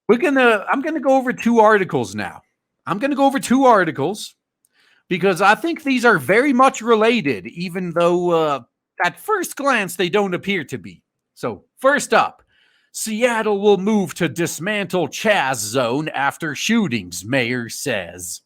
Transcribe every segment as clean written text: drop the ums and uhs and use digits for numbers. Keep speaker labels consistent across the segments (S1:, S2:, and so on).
S1: I'm gonna go over two articles now. I'm gonna go over two articles because I think these are very much related, even though at first glance they don't appear to be. So, first up, Seattle will move to dismantle CHAZ zone after shootings, mayor says.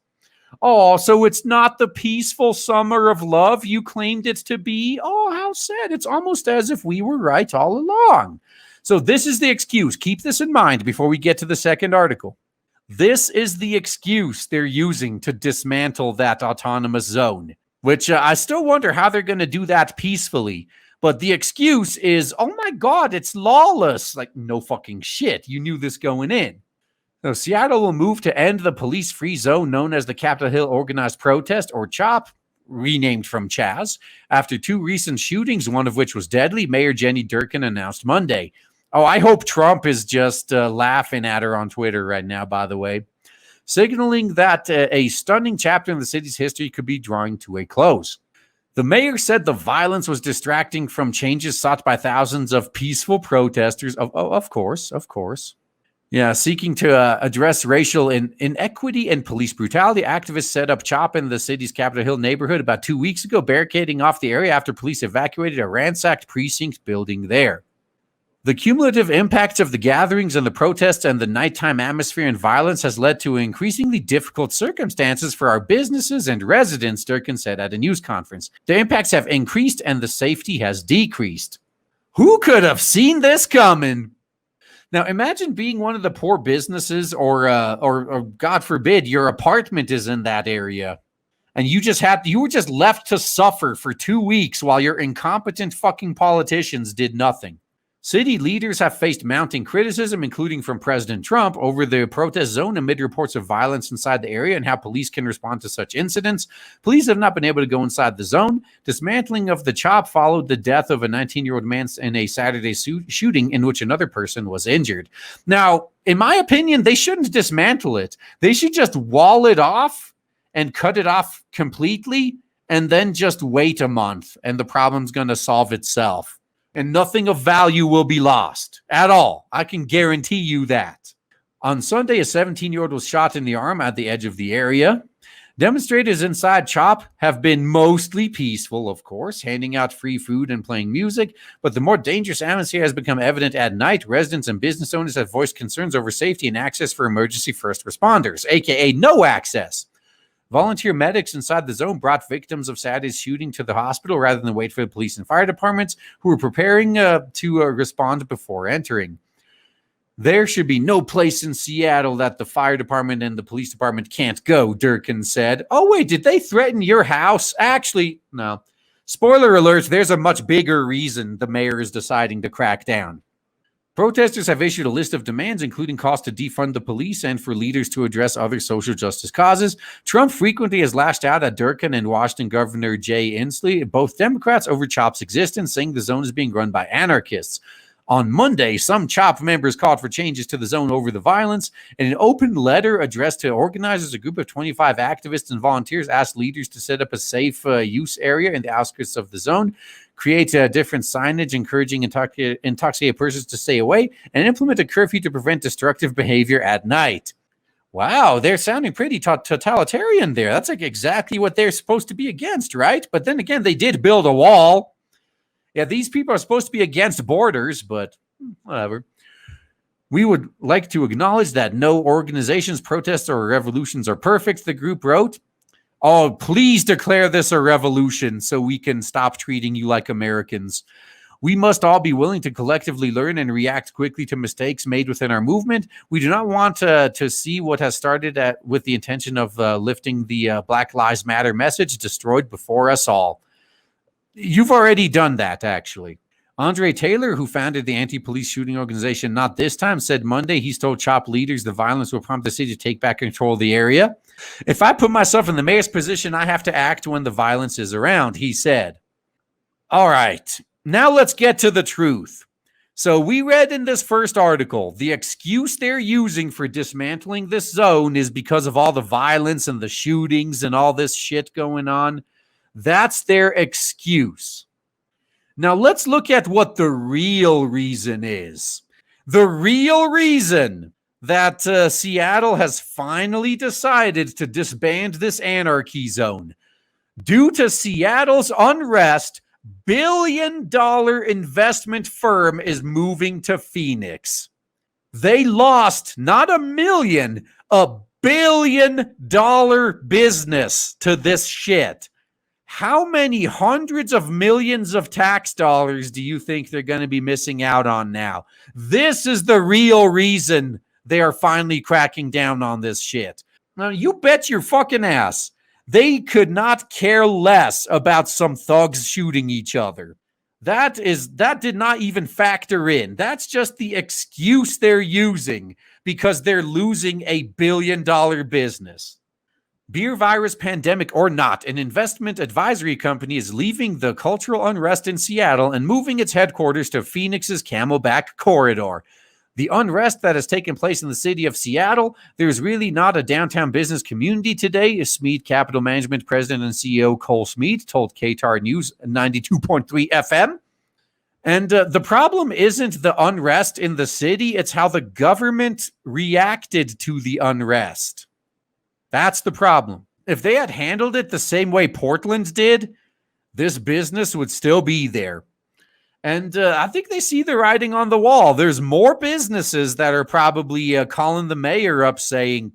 S1: Oh, so it's not the peaceful summer of love you claimed it to be? Oh, how sad. It's almost as if we were right all along. So, this is the excuse. Keep this in mind before we get to the second article. This is the excuse they're using to dismantle that autonomous zone, which I still wonder how they're going to do that peacefully. But the excuse is, oh my God, it's lawless. Like, no fucking shit. You knew this going in. So Seattle will move to end the police-free zone known as the Capitol Hill Organized Protest, or CHOP, renamed from CHAZ, after two recent shootings, one of which was deadly, Mayor Jenny Durkan announced Monday. Oh, I hope Trump is just laughing at her on Twitter right now, by the way, signaling that a stunning chapter in the city's history could be drawing to a close. The mayor said the violence was distracting from changes sought by thousands of peaceful protesters. Of course. Yeah, seeking to address racial inequity and police brutality, activists set up CHOP in the city's Capitol Hill neighborhood about 2 weeks ago, barricading off the area after police evacuated a ransacked precinct building there. The cumulative impact of the gatherings and the protests and the nighttime atmosphere and violence has led to increasingly difficult circumstances for our businesses and residents, Durkan said at a news conference. The impacts have increased and the safety has decreased. Who could have seen this coming? Now, imagine being one of the poor businesses or God forbid, your apartment is in that area. And you were just left to suffer for 2 weeks while your incompetent fucking politicians did nothing. City leaders have faced mounting criticism, including from President Trump, over the protest zone amid reports of violence inside the area and how police can respond to such incidents. Police have not been able to go inside the zone. Dismantling of the CHOP followed the death of a 19-year-old man in a Saturday shooting in which another person was injured. Now, in my opinion, they shouldn't dismantle it. They should just wall it off and cut it off completely and then just wait a month and the problem's going to solve itself. And nothing of value will be lost at all. I can guarantee you that. On Sunday, a 17-year-old was shot in the arm at the edge of the area. Demonstrators inside CHOP have been mostly peaceful, of course, handing out free food and playing music. But the more dangerous atmosphere has become evident at night. Residents and business owners have voiced concerns over safety and access for emergency first responders, aka no access. Volunteer medics inside the zone brought victims of Saturday's shooting to the hospital rather than wait for the police and fire departments, who were preparing to respond before entering. There should be no place in Seattle that the fire department and the police department can't go, Durkan said. Oh, wait, did they threaten your house? Actually, no. Spoiler alert, there's a much bigger reason the mayor is deciding to crack down. Protesters have issued a list of demands, including calls to defund the police and for leaders to address other social justice causes. Trump frequently has lashed out at Durkan and Washington Governor Jay Inslee, both Democrats, over CHOP's existence, saying the zone is being run by anarchists. On Monday, some CHOP members called for changes to the zone over the violence. In an open letter addressed to organizers, a group of 25 activists and volunteers asked leaders to set up a safe use area in the outskirts of the zone, create different signage encouraging intoxicated persons to stay away, and implement a curfew to prevent destructive behavior at night. Wow, they're sounding pretty totalitarian there. That's like exactly what they're supposed to be against, right? But then again, they did build a wall. Yeah, these people are supposed to be against borders, but whatever. We would like to acknowledge that no organizations, protests, or revolutions are perfect, the group wrote. Oh, please declare this a revolution so we can stop treating you like Americans. We must all be willing to collectively learn and react quickly to mistakes made within our movement. We do not want to see what has started with the intention of lifting the Black Lives Matter message destroyed before us all. You've already done that, actually. Andre Taylor, who founded the anti-police shooting organization Not This Time, said Monday he's told CHOP leaders the violence will prompt the city to take back control of the area. If I put myself in the mayor's position, I have to act when the violence is around, he said. All right, now let's get to the truth. So we read in this first article, the excuse they're using for dismantling this zone is because of all the violence and the shootings and all this shit going on. That's their excuse. Now let's look at what the real reason is. The real reason that Seattle has finally decided to disband this anarchy zone. Due to Seattle's unrest, billion-dollar investment firm is moving to Phoenix. They lost not $1 billion-dollar business to this shit. How many hundreds of millions of tax dollars do you think they're going to be missing out on now? This is the real reason they are finally cracking down on this shit. Now, you bet your fucking ass they could not care less about some thugs shooting each other. That did not even factor in. That's just the excuse they're using because they're losing $1 billion business. Beer virus pandemic or not, an investment advisory company is leaving the cultural unrest in Seattle and moving its headquarters to Phoenix's Camelback corridor. The unrest that has taken place in the city of Seattle, there's really not a downtown business community today, Smead Capital Management President and CEO Cole Smead told KTAR News 92.3 FM. And the problem isn't the unrest in the city, it's how the government reacted to the unrest. That's the problem. If they had handled it the same way Portland did, this business would still be there. And I think they see the writing on the wall. There's more businesses that are probably calling the mayor up saying,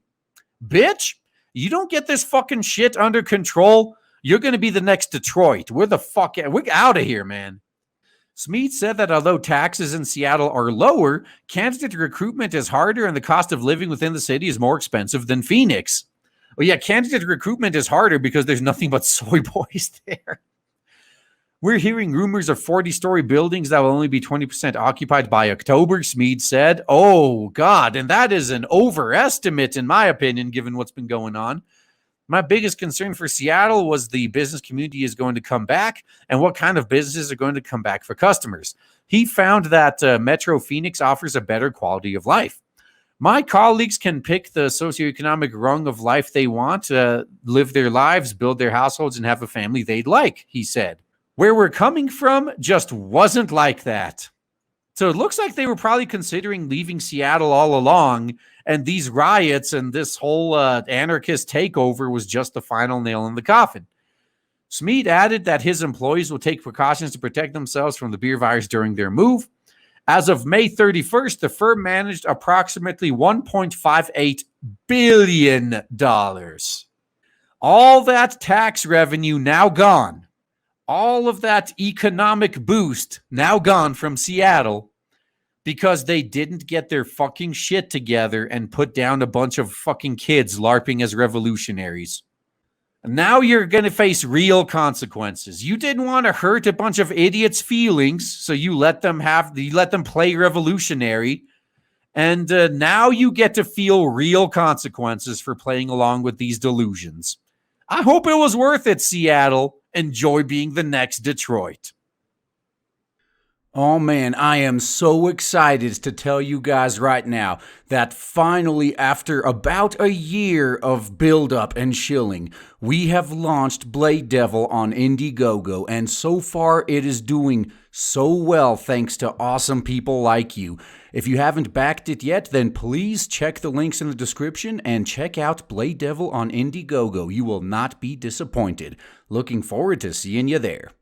S1: bitch, you don't get this fucking shit under control, you're going to be the next Detroit. We're out of here, man. Smead said that although taxes in Seattle are lower, candidate recruitment is harder and the cost of living within the city is more expensive than Phoenix. Well, yeah, candidate recruitment is harder because there's nothing but soy boys there. We're hearing rumors of 40-story buildings that will only be 20% occupied by October, Smead said. Oh, God, and that is an overestimate, in my opinion, given what's been going on. My biggest concern for Seattle was the business community is going to come back and what kind of businesses are going to come back for customers. He found that Metro Phoenix offers a better quality of life. My colleagues can pick the socioeconomic rung of life they want, live their lives, build their households, and have a family they'd like, he said. Where we're coming from just wasn't like that. So it looks like they were probably considering leaving Seattle all along, and these riots and this whole anarchist takeover was just the final nail in the coffin. Smead added that his employees will take precautions to protect themselves from the beer virus during their move. As of May 31st, the firm managed approximately $1.58 billion. All that tax revenue now gone. All of that economic boost now gone from Seattle because they didn't get their fucking shit together and put down a bunch of fucking kids LARPing as revolutionaries. Now you're going to face real consequences. You didn't want to hurt a bunch of idiots' feelings, so you let them play revolutionary. And now you get to feel real consequences for playing along with these delusions. I hope it was worth it, Seattle. Enjoy being the next Detroit. Oh man, I am so excited to tell you guys right now that finally, after about a year of build-up and shilling, we have launched Blade Devil on Indiegogo, and so far it is doing so well thanks to awesome people like you. If you haven't backed it yet, then please check the links in the description and check out Blade Devil on Indiegogo. You will not be disappointed. Looking forward to seeing you there.